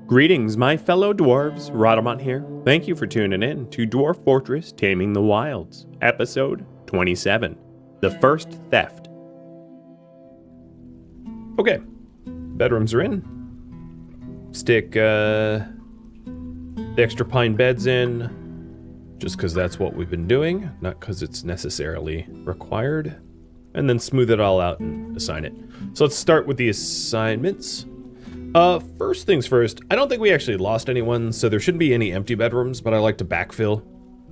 Greetings, my fellow dwarves. Rodamont here. Thank you for tuning in to Dwarf Fortress Taming the Wilds, episode 27, The First Theft. Okay, bedrooms are in. Stick the extra pine beds in, just because that's what we've been doing, not because it's necessarily required. And then smooth it all out and assign it. So let's start with the assignments. First things first, I don't think we actually lost anyone, so there shouldn't be any empty bedrooms, but I like to backfill.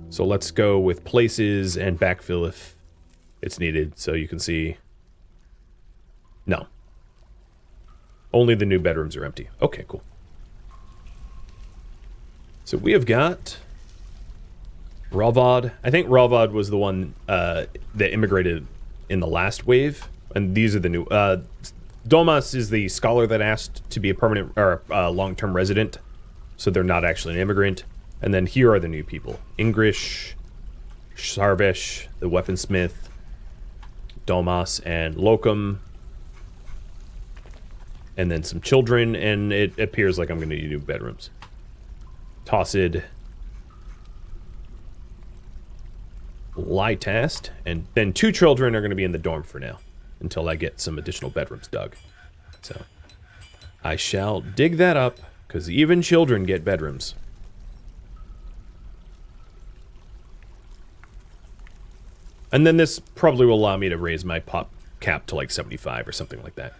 So let's go with places and backfill if it's needed, so you can see. No. Only the new bedrooms are empty. Okay, cool. So we have got Raffled. I think Raffled was the one that immigrated in the last wave, and these are the new... Domas is the scholar that asked to be a permanent or long-term resident, so they're not actually an immigrant. And then here are the new people: Ingrish, Sarvesh, the weaponsmith, Domas, and Locum. And then some children, and it appears like I'm going to need new bedrooms. Tossid, Lytast, and then 2 children are going to be in the dorm for now, until I get some additional bedrooms dug. So I shall dig that up, because even children get bedrooms. And then this probably will allow me to raise my pop cap to like 75 or something like that.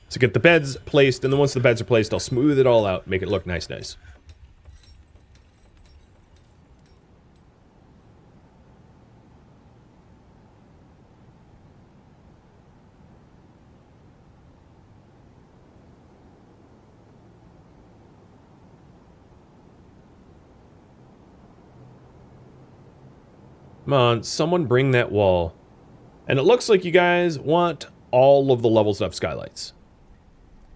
So get the beds placed, and then once the beds are placed, I'll smooth it all out, make it look nice. Come on, someone bring that wall. And it looks like you guys want all of the levels of skylights.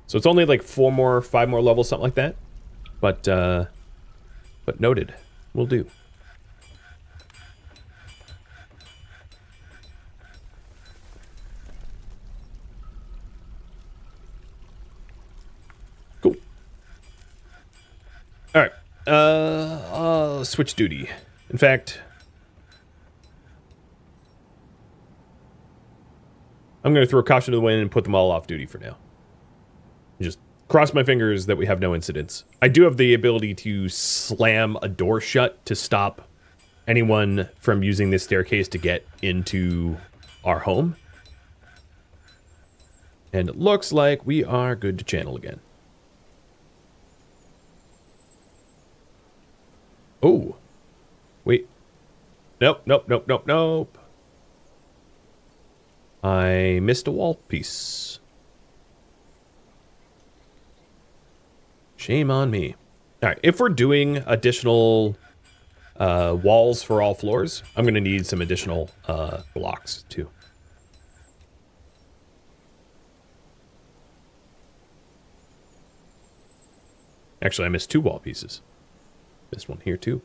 So it's only like 5 more levels, something like that. But noted. Will do. Cool. Alright. Switch duty. In fact... I'm going to throw caution to the wind and put them all off duty for now. Just cross my fingers that we have no incidents. I do have the ability to slam a door shut to stop anyone from using this staircase to get into our home. And it looks like we are good to channel again. Oh. Wait. Nope. I missed a wall piece. Shame on me. Alright, if we're doing additional walls for all floors, I'm going to need some additional blocks too. Actually, I missed 2 wall pieces. This one here too.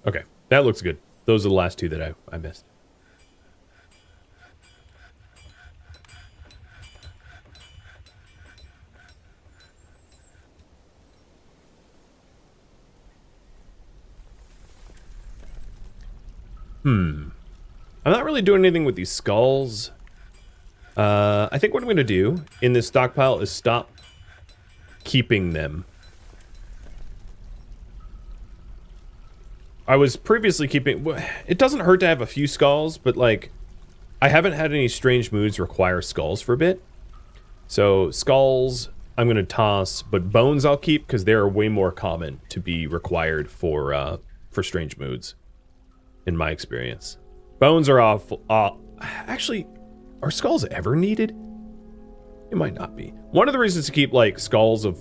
Okay, that looks good. Those are the last 2 that I missed. I'm not really doing anything with these skulls. I think what I'm going to do in this stockpile is stop keeping them. I was previously keeping... It doesn't hurt to have a few skulls, but, like, I haven't had any strange moods require skulls for a bit. So, skulls, I'm going to toss, but bones I'll keep, because they're way more common to be required for strange moods, in my experience. Bones are awful... actually, are skulls ever needed? It might not be. One of the reasons to keep, like, skulls of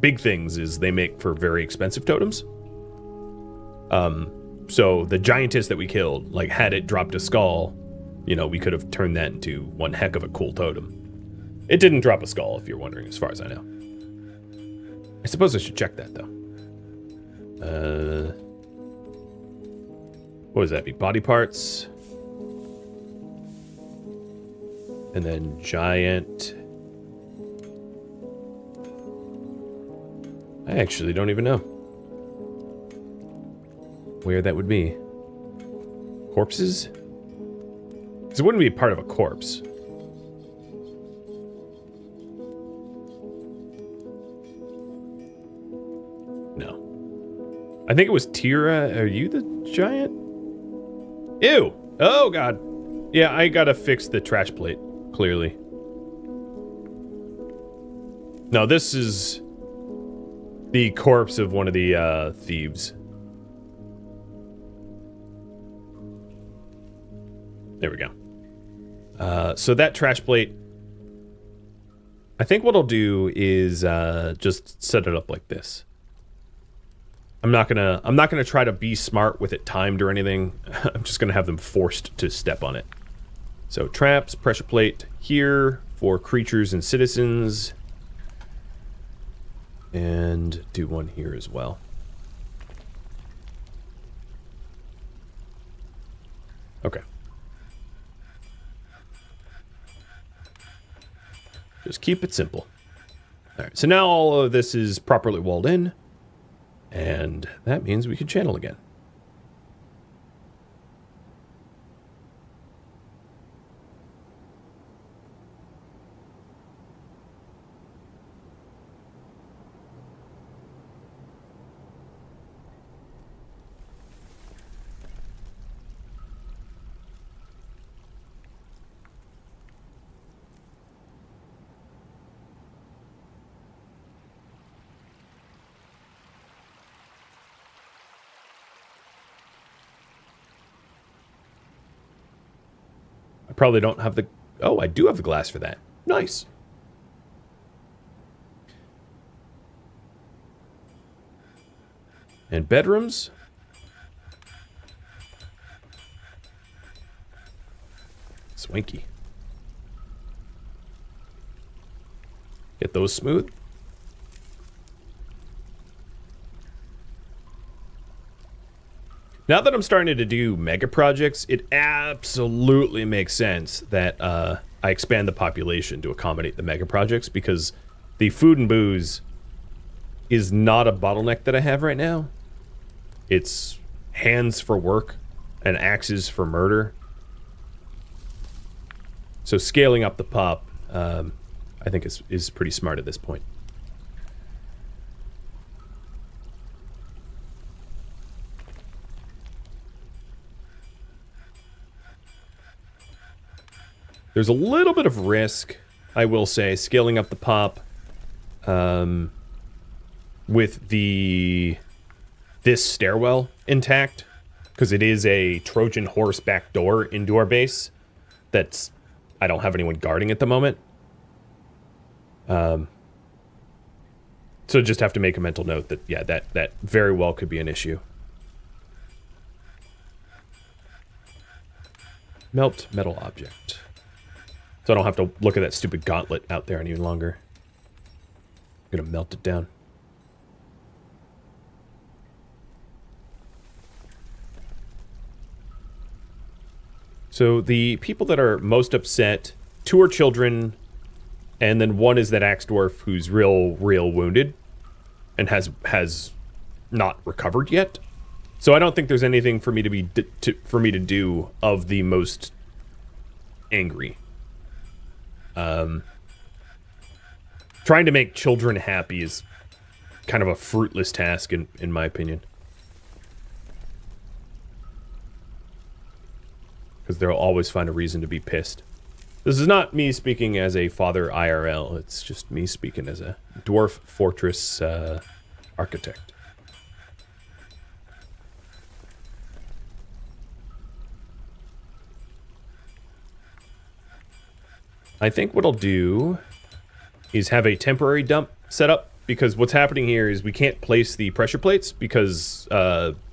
big things is they make for very expensive totems. So the giantess that we killed, like, had it dropped a skull, you know, we could have turned that into one heck of a cool totem. It didn't drop a skull, if you're wondering, as far as I know. I suppose I should check that, though. What does that be? Body parts. And then giant. I actually don't even know where that would be. Corpses? Because it wouldn't be part of a corpse. No. I think it was Tira. Are you the giant? Ew! Oh, God. Yeah, I gotta fix the trash plate, clearly. No, this is the corpse of one of the thieves. There we go. So that trash plate, I think what I'll do is just set it up like this. I'm not gonna try to be smart with it timed or anything. I'm just gonna have them forced to step on it. So traps, pressure plate here for creatures and citizens. And do one here as well. Okay. Just keep it simple. All right, so now all of this is properly walled in, and that means we can channel again. Probably don't have the... Oh, I do have the glass for that. Nice. And bedrooms. Swanky. Get those smooth. Now that I'm starting to do mega projects, it absolutely makes sense that I expand the population to accommodate the mega projects, because the food and booze is not a bottleneck that I have right now. It's hands for work and axes for murder. So scaling up the pop, I think is pretty smart at this point. There's a little bit of risk, I will say, scaling up the pop with this stairwell intact, because it is a Trojan horse back door into our base that's... I don't have anyone guarding at the moment. So just have to make a mental note that, yeah, that very well could be an issue. Melt metal object. So I don't have to look at that stupid gauntlet out there any longer. I'm gonna melt it down. So the people that are most upset, 2 are children, and then 1 is that axe dwarf who's real wounded and has not recovered yet. So I don't think there's anything for me to do of the most angry. Trying to make children happy is kind of a fruitless task in my opinion. Because they'll always find a reason to be pissed. This is not me speaking as a father IRL, it's just me speaking as a Dwarf Fortress architect. I think what I'll do is have a temporary dump set up, because what's happening here is we can't place the pressure plates because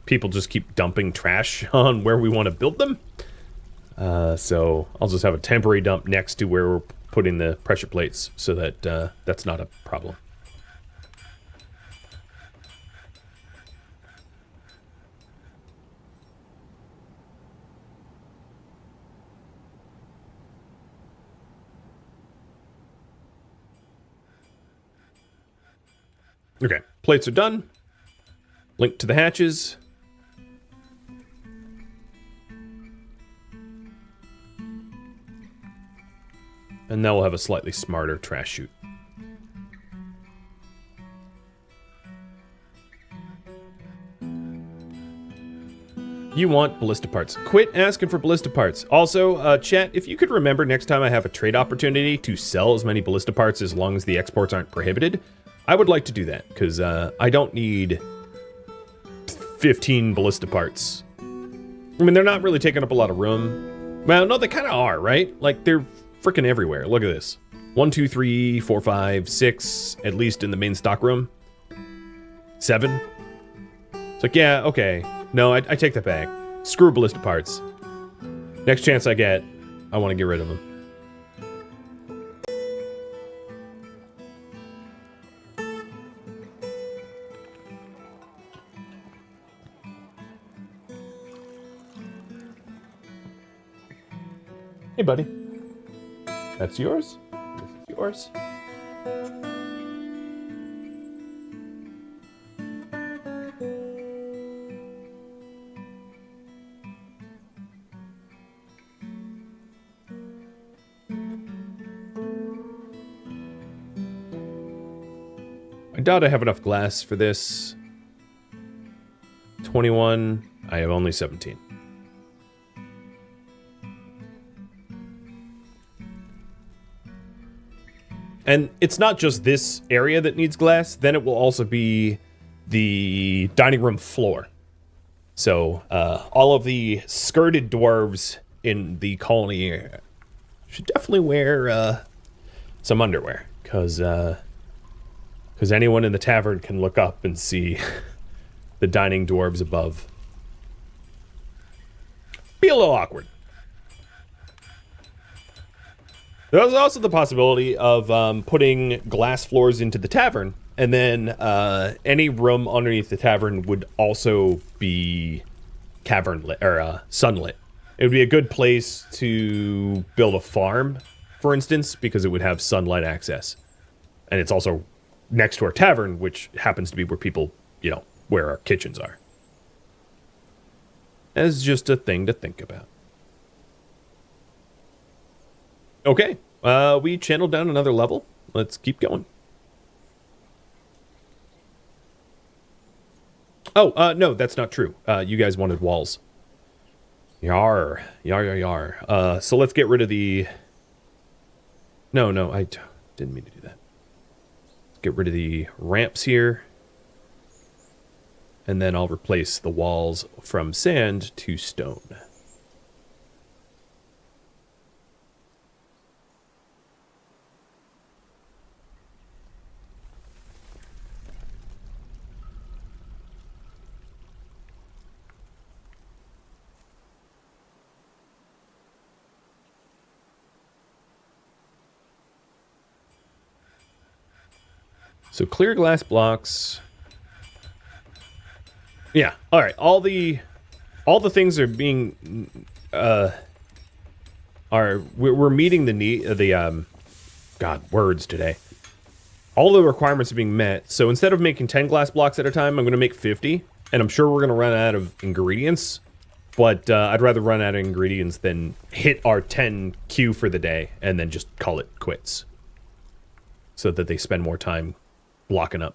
people just keep dumping trash on where we want to build them. So I'll just have a temporary dump next to where we're putting the pressure plates so that that's not a problem. Okay, plates are done. Link to the hatches. And now we'll have a slightly smarter trash chute. You want ballista parts. Quit asking for ballista parts. Also, chat, if you could remember next time I have a trade opportunity to sell as many ballista parts as long as the exports aren't prohibited, I would like to do that, because I don't need 15 ballista parts. I mean, they're not really taking up a lot of room. Well, no, they kind of are, right? Like, they're freaking everywhere. Look at this. 1, 2, 3, 4, 5, 6, at least in the main stock room. 7. It's like, yeah, okay. No, I take that back. Screw ballista parts. Next chance I get, I want to get rid of them. Hey, buddy. That's yours? This is yours. I doubt I have enough glass for this. 21. I have only 17. And it's not just this area that needs glass, then it will also be the dining room floor. So, all of the skirted dwarves in the colony should definitely wear some underwear, because anyone in the tavern can look up and see the dining dwarves above. Be a little awkward. There's also the possibility of putting glass floors into the tavern, and then any room underneath the tavern would also be cavern lit or sunlit. It would be a good place to build a farm, for instance, because it would have sunlight access, and it's also next to our tavern, which happens to be where people, you know, where our kitchens are. As just a thing to think about. Okay, we channeled down another level. Let's keep going. Oh, no, that's not true. You guys wanted walls. Yar. So let's get rid of the... No, I didn't mean to do that. Let's get rid of the ramps here. And then I'll replace the walls from sand to stone. So clear glass blocks. Yeah, all right. All the things are being we're meeting the need words today. All the requirements are being met. So instead of making 10 glass blocks at a time, I'm going to make 50, and I'm sure we're going to run out of ingredients. But I'd rather run out of ingredients than hit our 10 queue for the day and then just call it quits, so that they spend more time blocking up.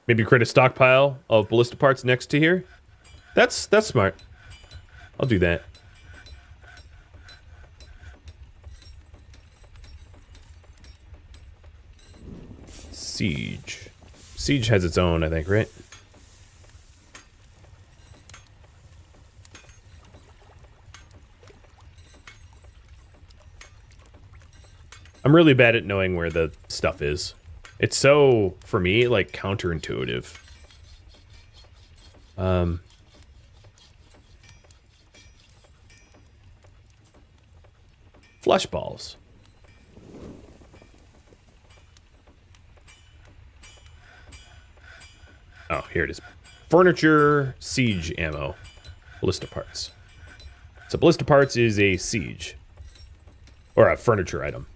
Maybe create a stockpile of ballista parts next to here. That's smart. I'll do that. Siege. Siege has its own, I think, right? I'm really bad at knowing where the stuff is. It's so, for me, like, counterintuitive. Flush balls. Oh, here it is. Furniture, siege ammo, ballista parts. So ballista parts is a siege. Or a furniture item.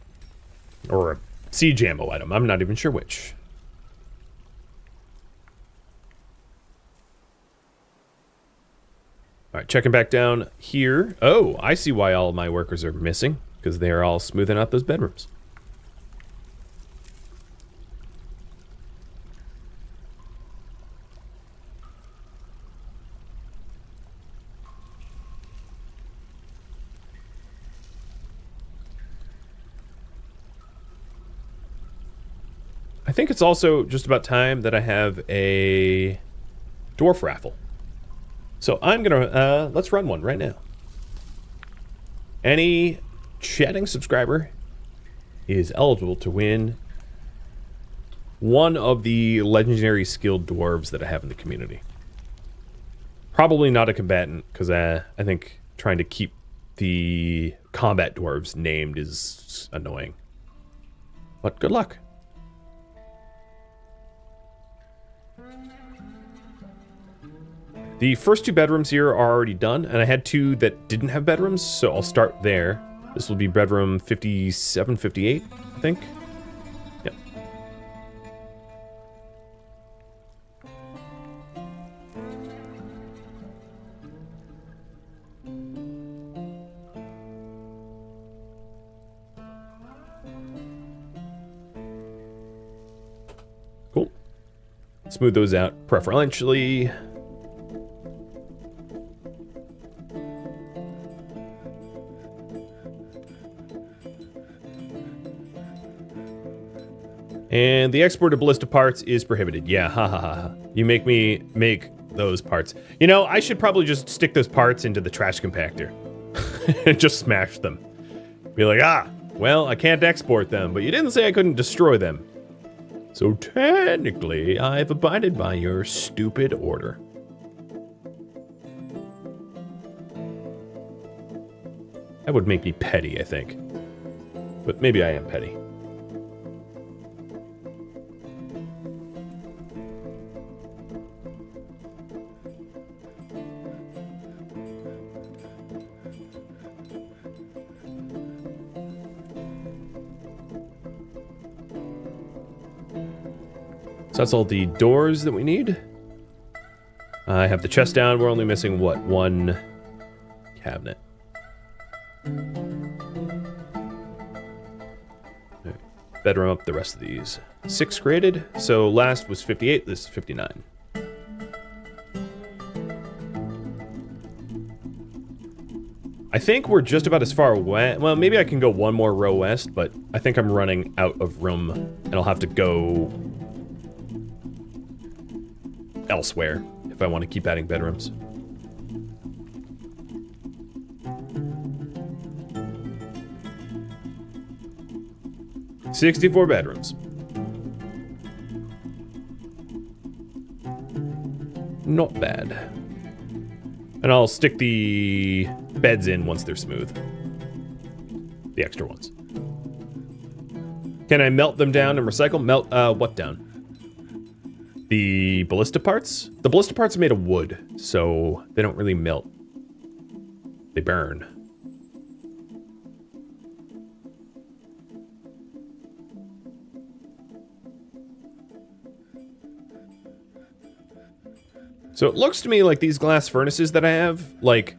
Or a siege ammo item. I'm not even sure which. Alright, checking back down here. Oh, I see why all of my workers are missing. Because they are all smoothing out those bedrooms. I think it's also just about time that I have a dwarf raffle. So I'm gonna, let's run one right now. Any chatting subscriber is eligible to win one of the legendary skilled dwarves that I have in the community. Probably not a combatant, because I think trying to keep the combat dwarves named is annoying. But good luck. The first two bedrooms here are already done, and I had two that didn't have bedrooms, so I'll start there. This will be bedroom 57, 58, I think. Yep. Cool. Smooth those out preferentially. And the export of ballista parts is prohibited. Yeah, ha ha ha. You make me make those parts. You know, I should probably just stick those parts into the trash compactor. And just smash them. Be like, ah, well, I can't export them, but you didn't say I couldn't destroy them. So technically, I've abided by your stupid order. That would make me petty, I think. But maybe I am petty. So that's all the doors that we need. I have the chest down. We're only missing, what, one cabinet. Right. Bedroom up the rest of these. 6 created. So last was 58. This is 59. I think we're just about as far west. Well, maybe I can go one more row west, but I think I'm running out of room, and I'll have to go elsewhere if I want to keep adding bedrooms. $64 bedrooms. Not bad. And I'll stick the beds in once they're smooth. The extra ones. Can I melt them down and recycle? Melt, what down? The ballista parts? The ballista parts are made of wood, so they don't really melt. They burn. So it looks to me like these glass furnaces that I have, like,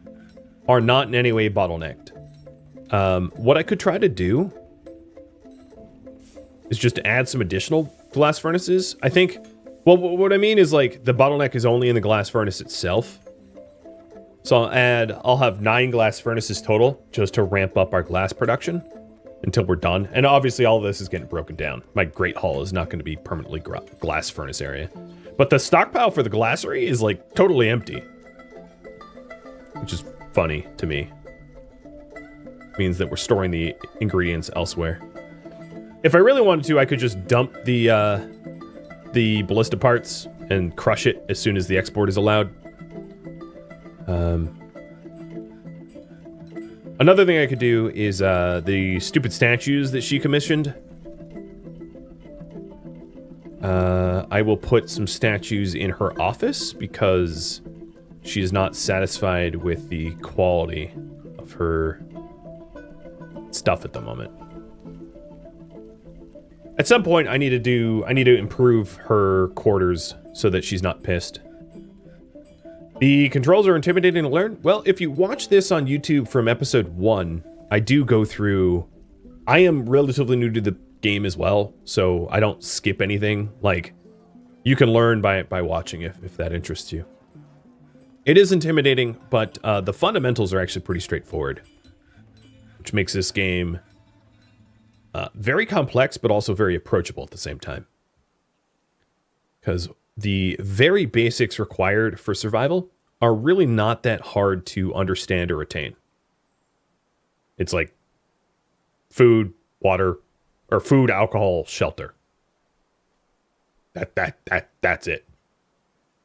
are not in any way bottlenecked. What I could try to do is just add some additional glass furnaces. I think, well, what I mean is, like, the bottleneck is only in the glass furnace itself. So I'll have 9 glass furnaces total just to ramp up our glass production until we're done. And obviously all of this is getting broken down. My Great Hall is not going to be permanently glass furnace area. But the stockpile for the glassery is, like, totally empty. Which is funny to me. Means that we're storing the ingredients elsewhere. If I really wanted to, I could just dump the ballista parts and crush it as soon as the export is allowed. Another thing I could do is the stupid statues that she commissioned. I will put some statues in her office because she is not satisfied with the quality of her stuff at the moment. At some point, I need to improve her quarters so that she's not pissed. The controls are intimidating to learn. Well, if you watch this on YouTube from episode 1, I do go through... I am relatively new to the game as well, so I don't skip anything. Like, you can learn by watching if that interests you. It is intimidating, but the fundamentals are actually pretty straightforward, which makes this game very complex, but also very approachable at the same time. Because the very basics required for survival are really not that hard to understand or attain. It's like food, water, or food, alcohol, shelter. That's it.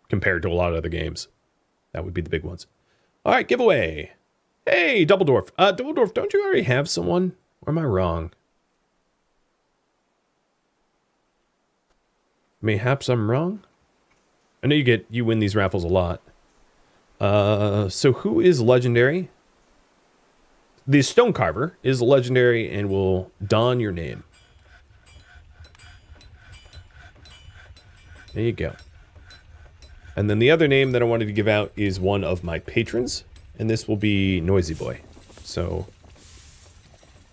Compared to a lot of other games. That would be the big ones. All right, giveaway. Hey, Double Dwarf. Double Dwarf, don't you already have someone? Or am I wrong? Mayhaps I'm wrong? I know you win these raffles a lot. So who is legendary? The Stone Carver is legendary and will don your name. There you go. And then the other name that I wanted to give out is one of my patrons, and this will be Noisy Boy. So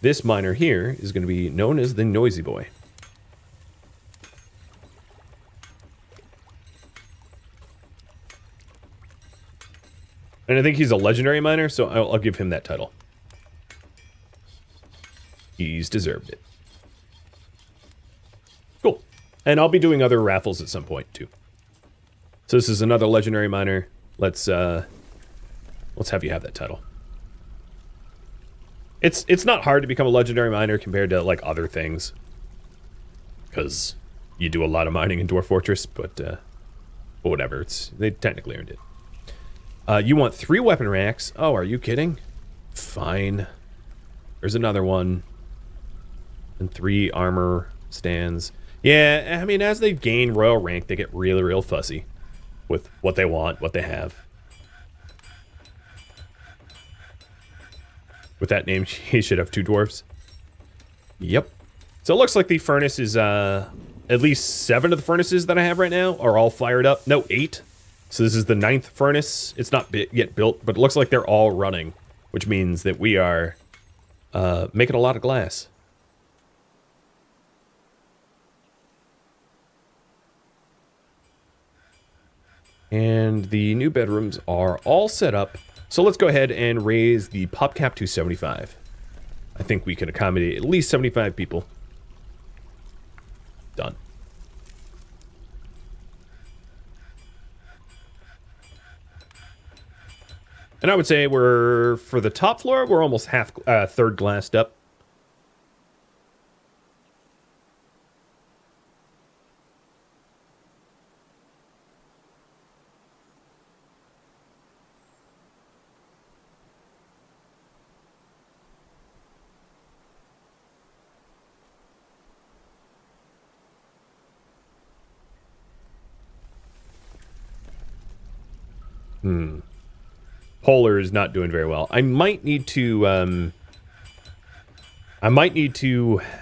this miner here is going to be known as the Noisy Boy. And I think he's a legendary miner, so I'll give him that title. He's deserved it. Cool. And I'll be doing other raffles at some point, too. So this is another legendary miner. Let's have you have that title. It's not hard to become a legendary miner compared to, like, other things. Because you do a lot of mining in Dwarf Fortress, but whatever. They technically earned it. You want 3 weapon racks? Oh, are you kidding? Fine. There's another one. And 3 armor stands. Yeah, I mean, as they gain royal rank, they get really, real fussy with what they want, what they have. With that name, he should have 2 dwarves. Yep. So it looks like the furnace is, at least 7 of the furnaces that I have right now are all fired up. No, 8. So this is the 9th furnace. It's not yet built, but it looks like they're all running, which means that we are making a lot of glass. And the new bedrooms are all set up. So let's go ahead and raise the pop cap to 75. I think we can accommodate at least 75 people. Done. And I would say for the top floor, we're almost third glassed up. Polar is not doing very well. I might need to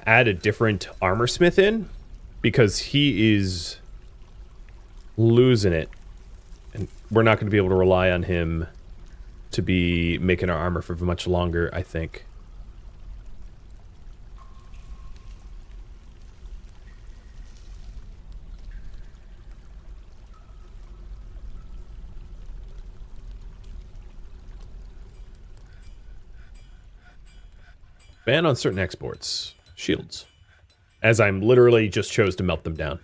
add a different armor smith in because he is losing it. And we're not going to be able to rely on him to be making our armor for much longer, I think. Ban on certain exports. Shields. As I'm literally just chose to melt them down.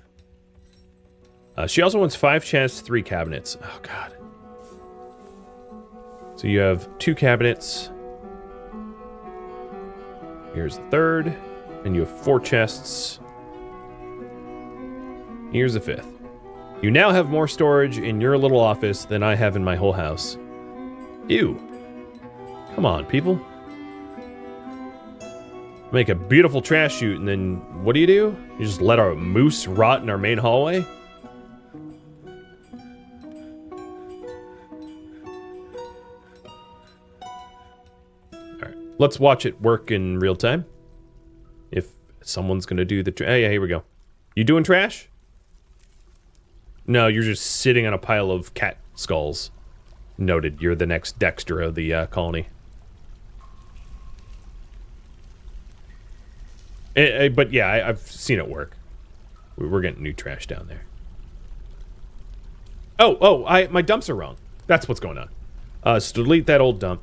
She also wants 5 chests, 3 cabinets. Oh, God. So you have 2 cabinets. Here's the 3rd. And you have 4 chests. Here's the 5th. You now have more storage in your little office than I have in my whole house. Ew. Come on, people. Make a beautiful trash chute, and then what do? You just let our moose rot in our main hallway? let's watch it work in real time. If someone's gonna do the oh yeah, here we go. You doing trash? No, you're just sitting on a pile of cat skulls. Noted. You're the next Dexter of the colony. But yeah, I've seen it work. We're getting new trash down there. My dumps are wrong. That's what's going on. So delete that old dump.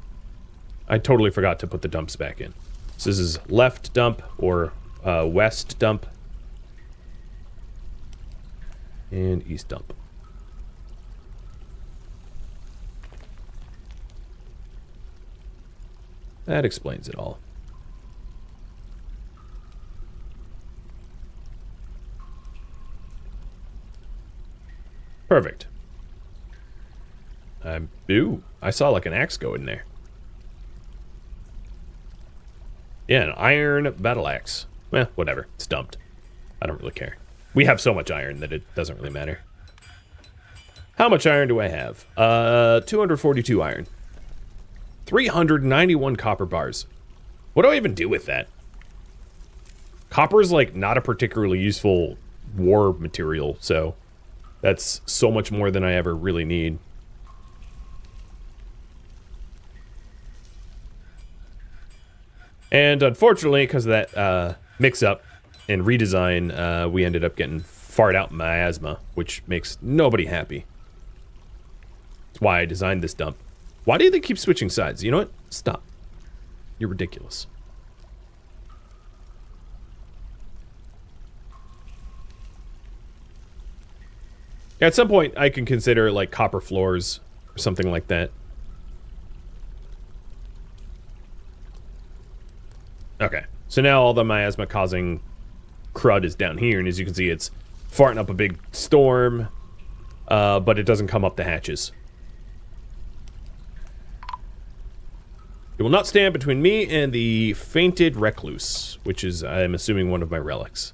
I totally forgot to put the dumps back in. So this is left dump or west dump. And east dump. That explains it all. Perfect. Ooh, I saw like an axe go in there. Yeah, an iron battle axe. Well, whatever. It's dumped. I don't really care. We have so much iron that it doesn't really matter. How much iron do I have? 242 iron. 391 copper bars. What do I even do with that? Copper is like not a particularly useful war material, so that's so much more than I ever really need. And unfortunately, because of that mix-up and redesign, we ended up getting fart out miasma, which makes nobody happy. That's why I designed this dump. Why do they keep switching sides? You know what? Stop. You're ridiculous. At some point, I can consider, like, copper floors or something like that. Okay. So now all the miasma-causing crud is down here, and as you can see, it's farting up a big storm, but it doesn't come up the hatches. It will not stand between me and the fainted recluse, which is, I'm assuming, one of my relics.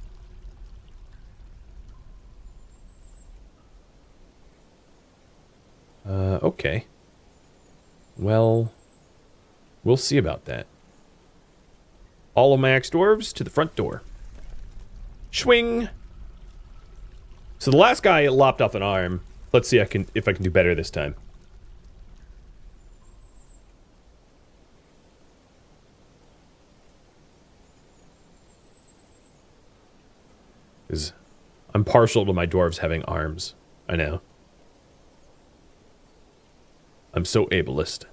Okay. Well, we'll see about that. All of my ex-dwarves to the front door. Schwing! So the last guy lopped off an arm. Let's see if I can do better this time. Because I'm partial to my dwarves having arms. I know. I'm so ableist.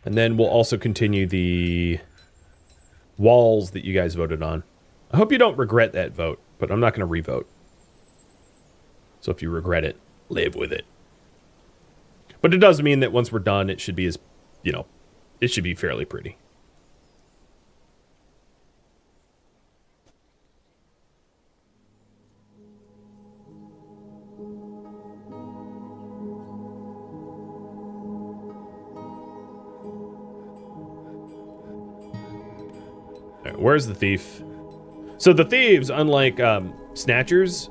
And then we'll also continue the walls that you guys voted on. I hope you don't regret that vote, but I'm not going to re-vote. So if you regret it, live with it. But it does mean that once we're done, it should be as, you know, it should be fairly pretty. Where's the thief? So the thieves, unlike snatchers,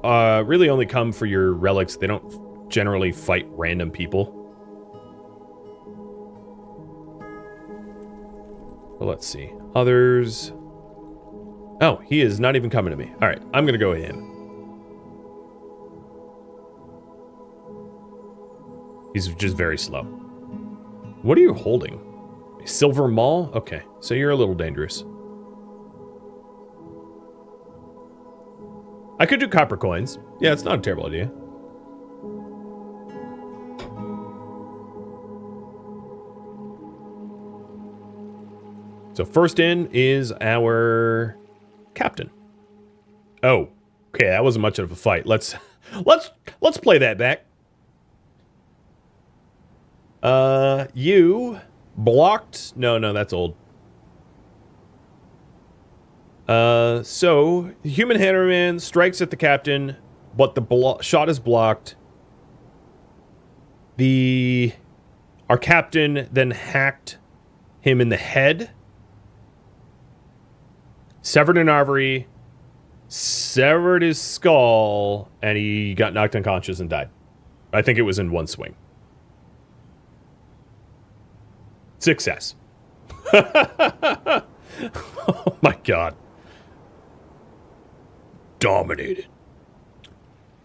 really only come for your relics. They don't generally fight random people. Well, let's see. Others. Oh, he is not even coming to me. All right, I'm going to go with him. He's just very slow. What are you holding? Silver Maul? Okay, so you're a little dangerous. I could do copper coins. Yeah, it's not a terrible idea. So first in is our captain. Oh, okay, that wasn't much of a fight. Let's play that back. You blocked. No, that's old. So human hammerman strikes at the captain, but the shot is blocked. Our captain then hacked him in the head, severed an artery, severed his skull, and he got knocked unconscious and died. I think it was in one swing. Success. Oh my god. Dominated.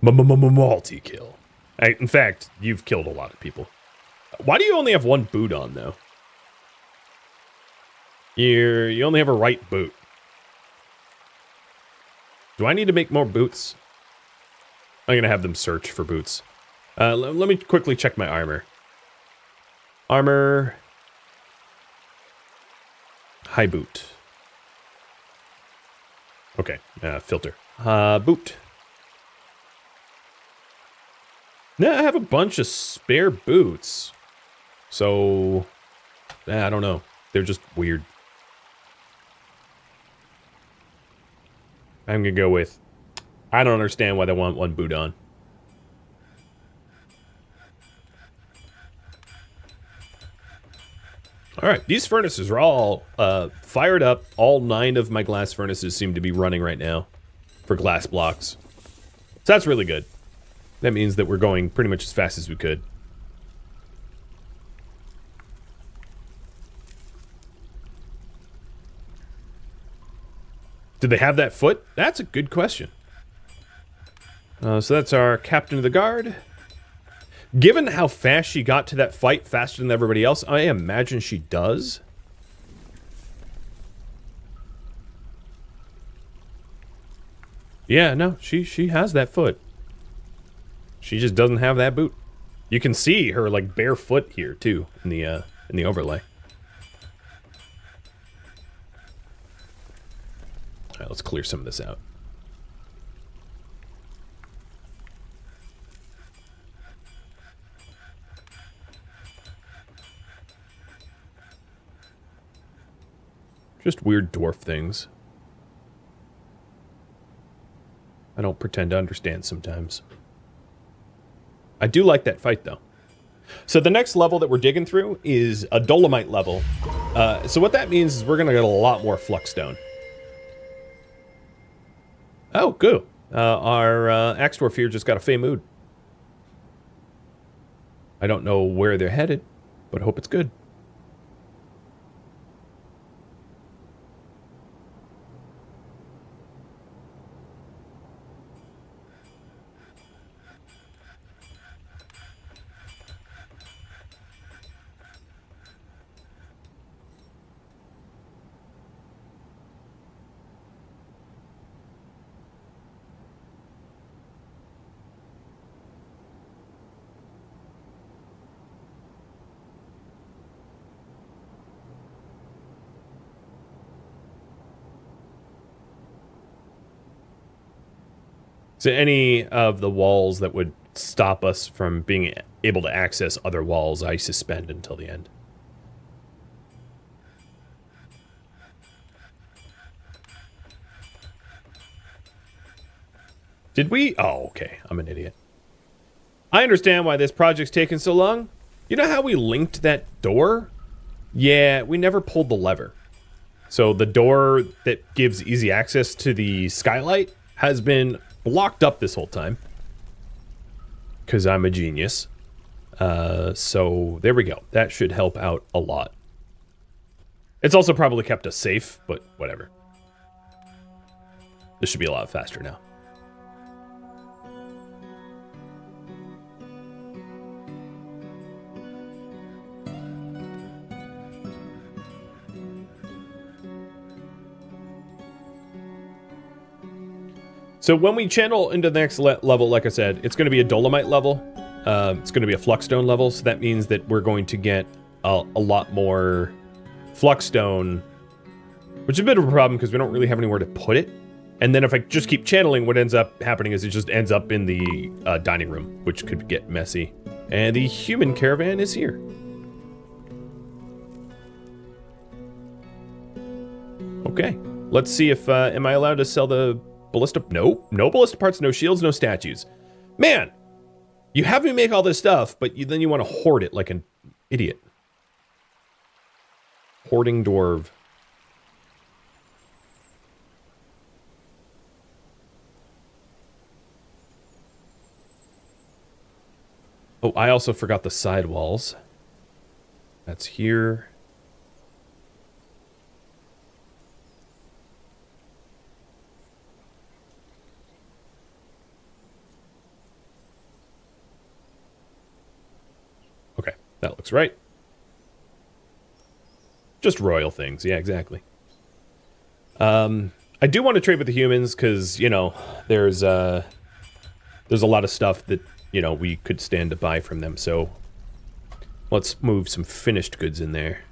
Multi-kill. In fact, you've killed a lot of people. Why do you only have one boot on, though? You only have a right boot. Do I need to make more boots? I'm going to have them search for boots. Let me quickly check my armor. Armor. High boot. Okay, filter. Boot. Now I have a bunch of spare boots. So, I don't know. They're just weird. I'm gonna go with, I don't understand why they want one boot on. Alright, these furnaces are all fired up. All 9 of my glass furnaces seem to be running right now for glass blocks. So that's really good. That means that we're going pretty much as fast as we could. Did they have that foot? That's a good question. So that's our captain of the guard. Given how fast she got to that fight, faster than everybody else, I imagine she does. Yeah, no, she has that foot. She just doesn't have that boot. You can see her like bare foot here too in the overlay. All right, let's clear some of this out. Just weird dwarf things. I don't pretend to understand sometimes. I do like that fight, though. So the next level that we're digging through is a dolomite level. So what that means is we're going to get a lot more Flux Stone. Oh, good. Our axe dwarf here just got a Fey mood. I don't know where they're headed, but I hope it's good. So any of the walls that would stop us from being able to access other walls, I suspend until the end. Did we? Oh, okay. I'm an idiot. I understand why this project's taking so long. You know how we linked that door? Yeah, we never pulled the lever. So the door that gives easy access to the skylight has been blocked up this whole time. Because I'm a genius. So there we go. That should help out a lot. It's also probably kept us safe, but whatever. This should be a lot faster now. So when we channel into the next level, like I said, it's going to be a dolomite level. It's going to be a Flux Stone level, so that means that we're going to get a lot more Flux Stone, which is a bit of a problem because we don't really have anywhere to put it. And then if I just keep channeling, what ends up happening is it just ends up in the dining room, which could get messy. And the human caravan is here. Okay, let's see if, am I allowed to sell the ballista? No, no ballista parts, no shields, no statues. Man, you have me make all this stuff, but then you want to hoard it like an idiot. Hoarding dwarf. Oh, I also forgot the side walls. That's here. Okay, that looks right. Just royal things. Yeah, exactly. I do want to trade with the humans because, you know, there's a lot of stuff that, you know, we could stand to buy from them. So let's move some finished goods in there.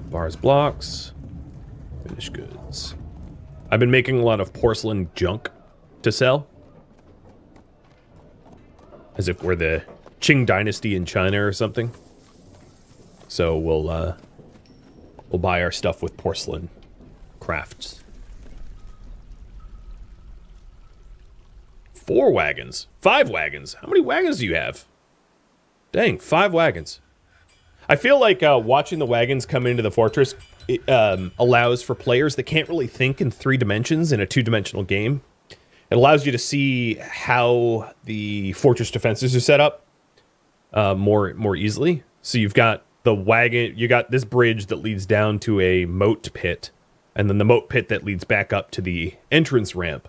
Bars, blocks, finished goods. I've been making a lot of porcelain junk to sell. As if we're the Qing dynasty in China or something. So we'll buy our stuff with porcelain crafts. 4 wagons. 5 wagons. How many wagons do you have? Dang, 5 wagons. I feel like watching the wagons come into the fortress allows for players that can't really think in 3 dimensions in a 2-dimensional game. It allows you to see how the fortress defenses are set up more easily. So you've got the wagon, you got this bridge that leads down to a moat pit, and then the moat pit that leads back up to the entrance ramp.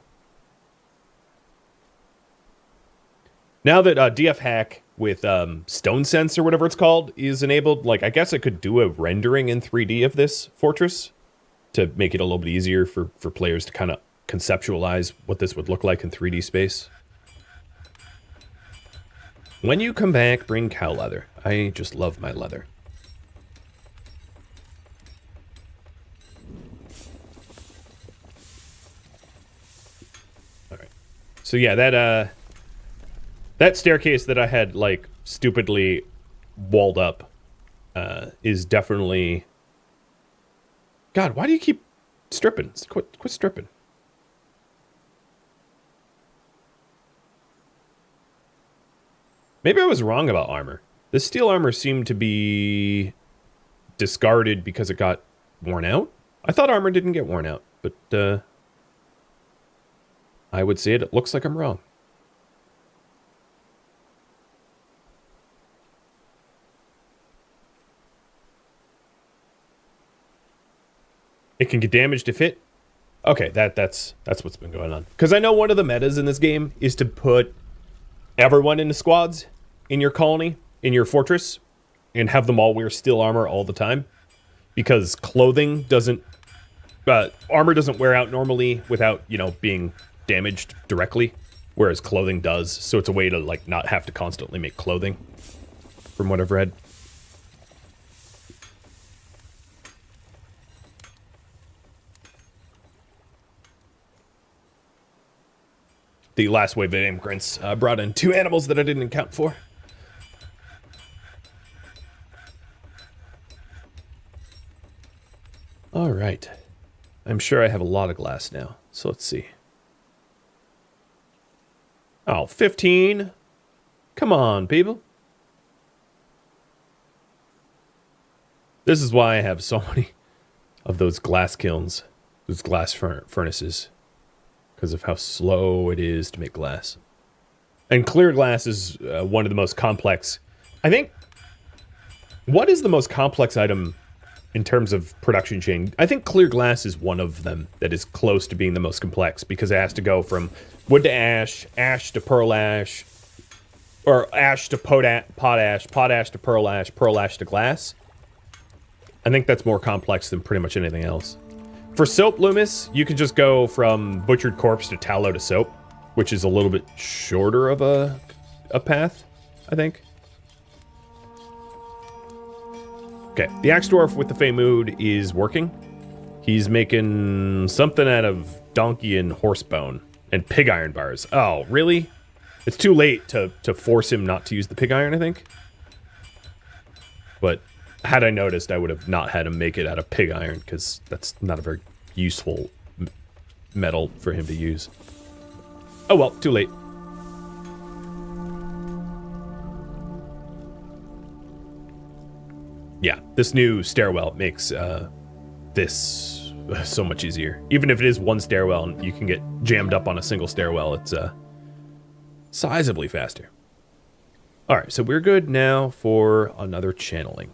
Now that DF Hack with Stone Sense or whatever it's called is enabled, like, I guess I could do a rendering in 3D of this fortress to make it a little bit easier for players to kind of conceptualize what this would look like in 3D space. When you come back, bring cow leather. I just love my leather. Alright. So yeah, that staircase that I had, like, stupidly walled up is definitely... God, why do you keep stripping? Quit stripping. Maybe I was wrong about armor. The steel armor seemed to be discarded because it got worn out. I thought armor didn't get worn out, but I would say it looks like I'm wrong. It can get damaged if hit. Okay, that's what's been going on. Because I know one of the metas in this game is to put everyone into squads in your colony, in your fortress, and have them all wear steel armor all the time. Because clothing doesn't... armor doesn't wear out normally without, you know, being damaged directly. Whereas clothing does. So it's a way to, like, not have to constantly make clothing. From what I've read. The last wave of immigrants brought in 2 animals that I didn't account for. All right. I'm sure I have a lot of glass now, so let's see. Oh, 15. Come on, people. This is why I have so many of those glass kilns, those glass furnaces. Because of how slow it is to make glass. And clear glass is one of the most complex. I think, what is the most complex item in terms of production chain? I think clear glass is one of them that is close to being the most complex, because it has to go from wood to ash, ash to pearl ash, or ash to potash, potash to pearl ash to glass. I think that's more complex than pretty much anything else. For soap, Loomis, you can just go from butchered corpse to tallow to soap, which is a little bit shorter of a path, I think. Okay, the axe dwarf with the Fey Mood is working. He's making something out of donkey and horse bone and pig iron bars. Oh, really? It's too late to force him not to use the pig iron, I think. But had I noticed, I would have not had him make it out of pig iron, because that's not a very useful metal for him to use. Oh well, too late. Yeah, this new stairwell makes this so much easier. Even if it is one stairwell and you can get jammed up on a single stairwell, it's sizably faster. All right, so we're good now for another channeling.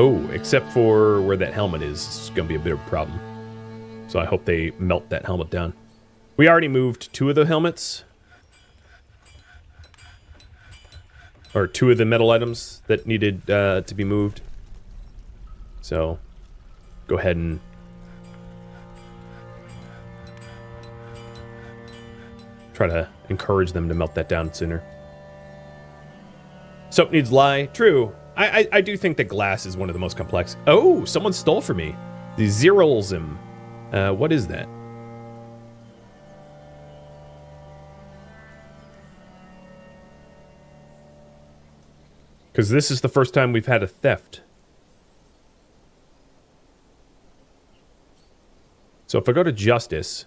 Oh, except for where that helmet is, it's going to be a bit of a problem. So I hope they melt that helmet down. We already moved 2 of the helmets. Or 2 of the metal items that needed to be moved. So, go ahead and... try to encourage them to melt that down sooner. Soap needs lye. True. I do think that glass is one of the most complex. Oh, someone stole from me. The Zeralzim. What is that? Because this is the first time we've had a theft. So if I go to Justice,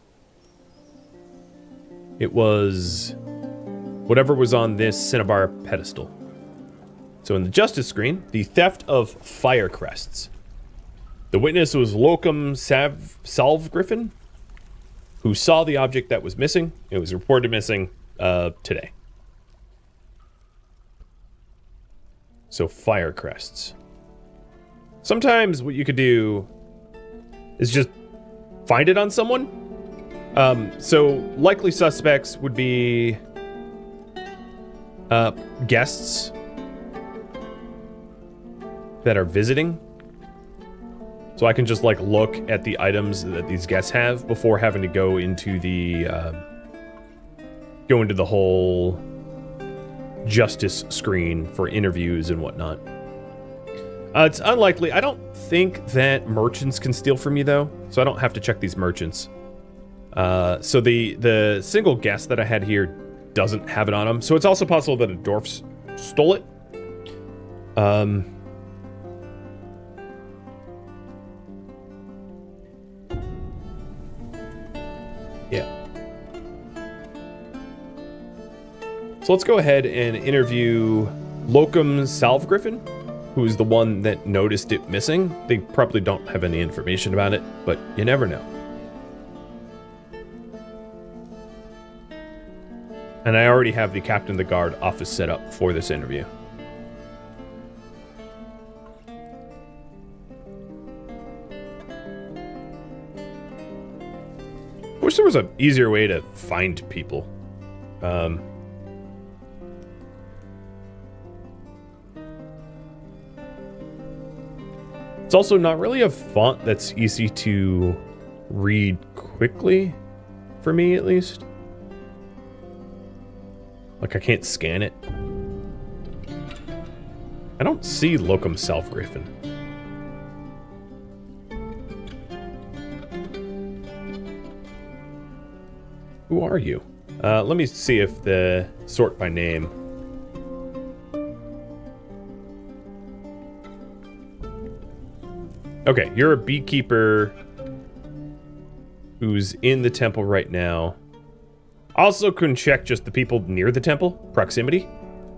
it was whatever was on this Cinnabar pedestal. So in the Justice screen, the theft of fire crests. The witness was Locum Salvgriffin, who saw the object that was missing. It was reported missing today. So fire crests. Sometimes what you could do is just find it on someone. So likely suspects would be guests that are visiting. So I can just like look at the items that these guests have before having to go into the whole Justice screen for interviews and whatnot. It's unlikely. I don't think that merchants can steal from you though, so I don't have to check these merchants. So the single guest that I had here doesn't have it on him, so it's also possible that a dwarf stole it. Yeah. So let's go ahead and interview Locum Salvgriffin, who is the one that noticed it missing. They probably don't have any information about it, but you never know. And I already have the Captain of the Guard office set up for this interview. I wish there was an easier way to find people. It's also not really a font that's easy to read quickly, for me at least. Like, I can't scan it. I don't see Locum Salvgriffin. Who are you? Let me see if the sort by name. Okay, you're a beekeeper who's in the temple right now. Also can check just the people near the temple, proximity.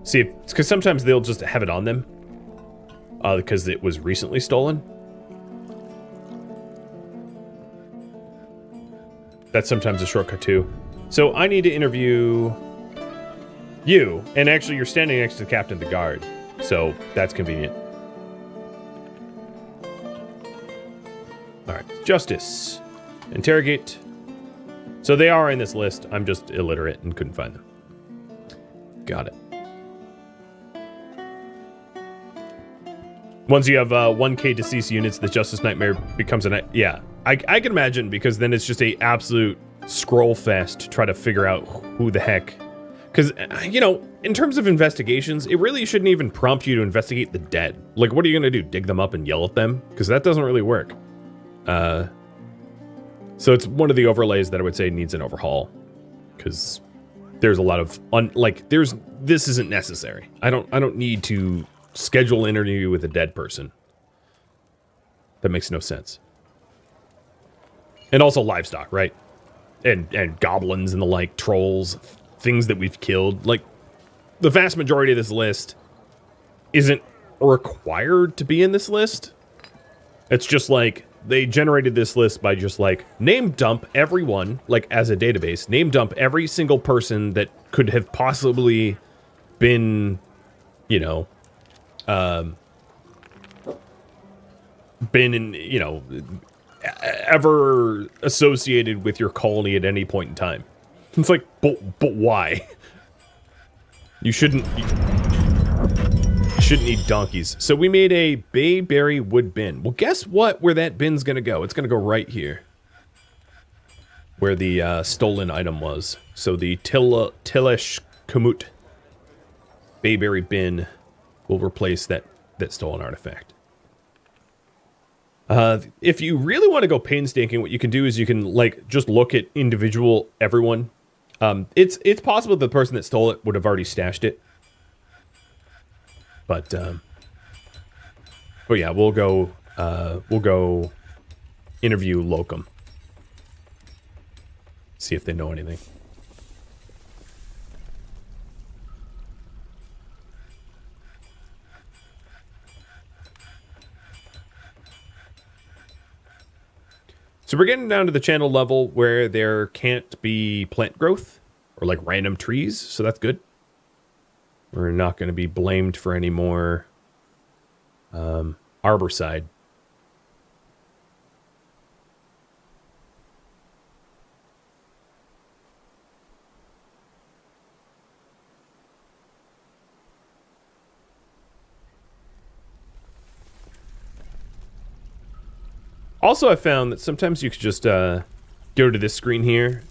See if, because sometimes they'll just have it on them. Because it was recently stolen. That's sometimes a shortcut too. So I need to interview you. And actually you're standing next to the Captain of the Guard. So that's convenient. Alright, Justice. Interrogate. So they are in this list. I'm just illiterate and couldn't find them. Got it. Once you have 1k deceased units, the Justice Nightmare becomes a... Yeah, I can imagine, because then it's just a absolute scroll fest to try to figure out who the heck... Because, you know, in terms of investigations, it really shouldn't even prompt you to investigate the dead. Like, what are you going to do? Dig them up and yell at them? Because that doesn't really work. So it's one of the overlays that I would say needs an overhaul, because there's a lot of this isn't necessary. I don't need to schedule an interview with a dead person. That makes no sense. And also livestock, right? and goblins and the like, trolls, things that we've killed. Like, the vast majority of this list isn't required to be in this list. It's just like, they generated this list by just like, name dump everyone, like as a database, name dump every single person that could have possibly been, you know, been in, you know, ever associated with your colony at any point in time. It's like, but why? You shouldn't need donkeys. So we made a bayberry wood bin. Well, guess what? Where that bin's gonna go? It's gonna go right here, where the stolen item was. So the Tillish Kamut bayberry bin will replace that stolen artifact. If you really want to go painstaking, what you can do is you can like just look at individual everyone. It's possible the person that stole it would have already stashed it. But yeah, we'll go interview Locum. See if they know anything. So we're getting down to the channel level where there can't be plant growth or like random trees, so that's good. We're not going to be blamed for any more arborside. Also, I found that sometimes you could just go to this screen here.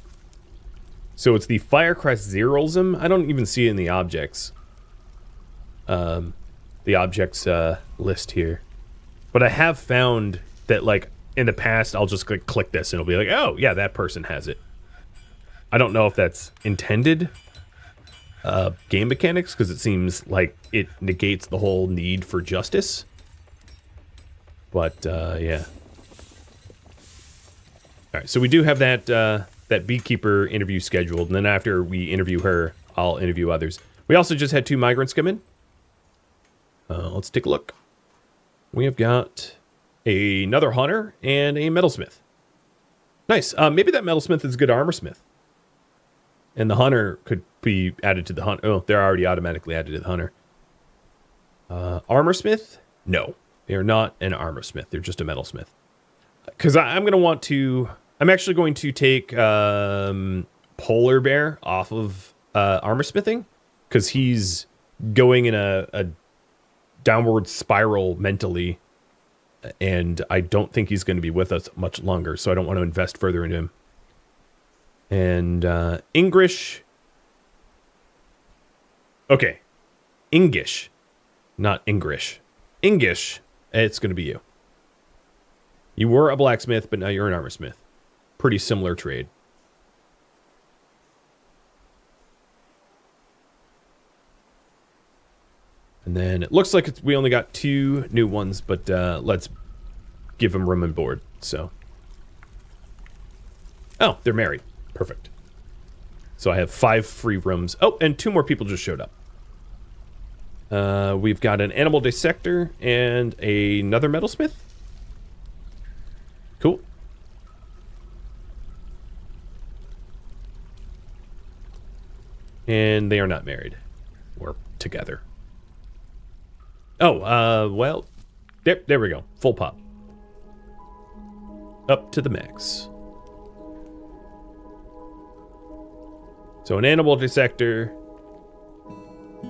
So it's the Firecrest Zeralsm. I don't even see it in the objects. The objects list here. But I have found that, like, in the past, I'll just click this and it'll be like, oh, yeah, that person has it. I don't know if that's intended game mechanics, because it seems like it negates the whole need for justice. But, yeah. All right, so we do have that that beekeeper interview scheduled, and then after we interview her, I'll interview others. We also just had 2 migrants come in. Let's take a look. We have got another hunter and a metalsmith. Nice. Maybe that metalsmith is a good armorsmith. And the hunter could be added to the hunter. Oh, they're already automatically added to the hunter. Armorsmith? No, they are not an armorsmith. They're just a metalsmith. Because I'm going to want to... I'm actually going to take Polar Bear off of armorsmithing, because he's going in a downward spiral mentally, and I don't think he's going to be with us much longer, so I don't want to invest further into him. And English... Okay. English. Not English. English. It's going to be you. You were a blacksmith, but now you're an armorsmith. Pretty similar trade. And then it looks like we only got 2 new ones, but let's give them room and board. So, oh, they're married. Perfect. So I have 5 free rooms. Oh, and 2 more people just showed up. We've got an animal dissector and another metalsmith. Cool. And they are not married. Or together. Oh, well, there we go. Full pop. Up to the max. So an animal dissector.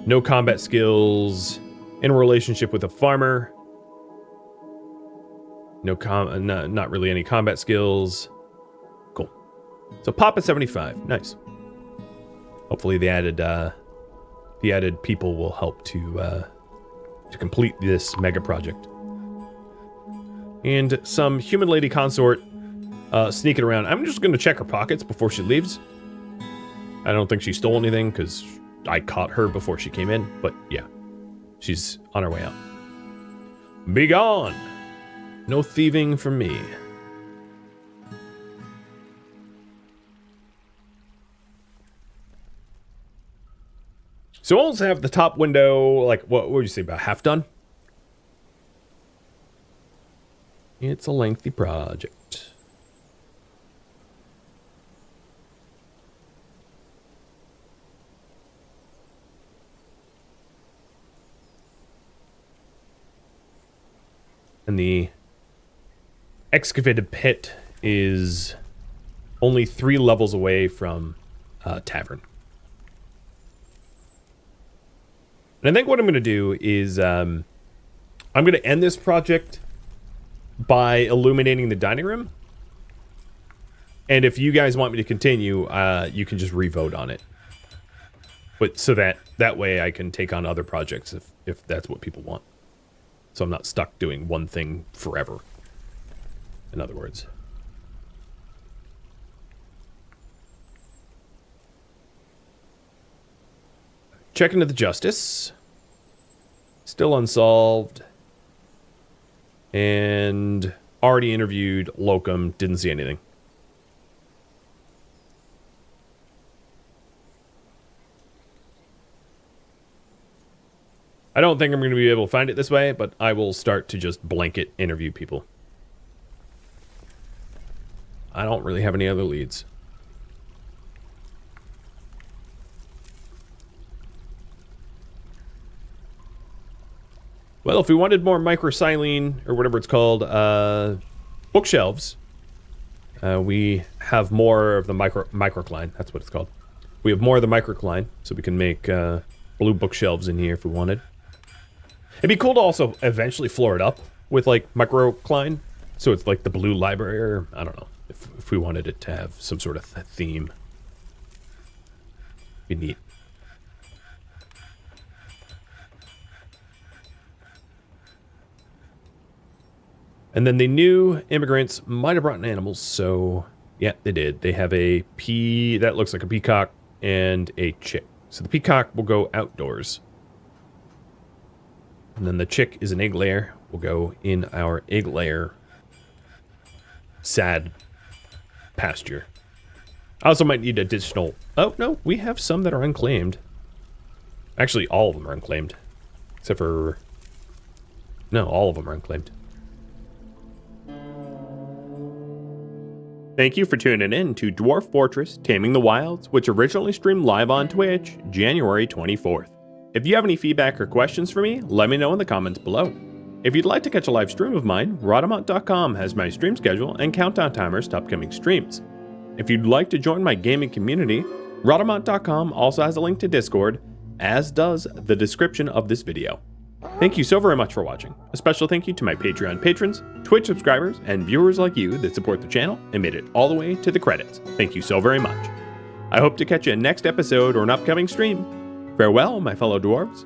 No combat skills. In a relationship with a farmer. Not really any combat skills. Cool. So pop at 75. Nice. Hopefully the added people will help to complete this mega project. And some human lady consort sneaking around. I'm just going to check her pockets before she leaves. I don't think she stole anything because I caught her before she came in. But yeah, she's on her way out. Be gone! No thieving from me. So we'll also have the top window, like, what would you say, about half done? It's a lengthy project. And the excavated pit is only 3 levels away from tavern. And I think what I'm going to do is I'm going to end this project by illuminating the dining room. And if you guys want me to continue, you can just re-vote on it. But so that way I can take on other projects if that's what people want. So I'm not stuck doing one thing forever. In other words. Check into the justice. Still unsolved. And already interviewed locum. Didn't see anything. I don't think I'm going to be able to find it this way, but I will start to just blanket interview people. I don't really have any other leads. Well, if we wanted more microsilene, or whatever it's called, bookshelves, we have more of the microcline. That's what it's called. We have more of the microcline, so we can make blue bookshelves in here if we wanted. It'd be cool to also eventually floor it up with, like, microcline, so it's like the blue library, or I don't know, if we wanted it to have some sort of theme. It'd be neat. And then the new immigrants might have brought in animals, so yeah, they did. They have a that looks like a peacock and a chick. So the peacock will go outdoors. And then the chick is an egg layer. Will go in our egg layer sad pasture. I also might need additional... Oh, no, we have some that are unclaimed. Actually, all of them are unclaimed. Except for... No, all of them are unclaimed. Thank you for tuning in to Dwarf Fortress Taming the Wilds, which originally streamed live on Twitch, January 24th. If you have any feedback or questions for me, let me know in the comments below. If you'd like to catch a live stream of mine, Rhodamont.com has my stream schedule and countdown timers to upcoming streams. If you'd like to join my gaming community, Rhodamont.com also has a link to Discord, as does the description of this video. Thank you so very much for watching. A special thank you to my Patreon patrons, Twitch subscribers, and viewers like you that support the channel and made it all the way to the credits. Thank you so very much. I hope to catch you in next episode or an upcoming stream. Farewell, my fellow dwarves.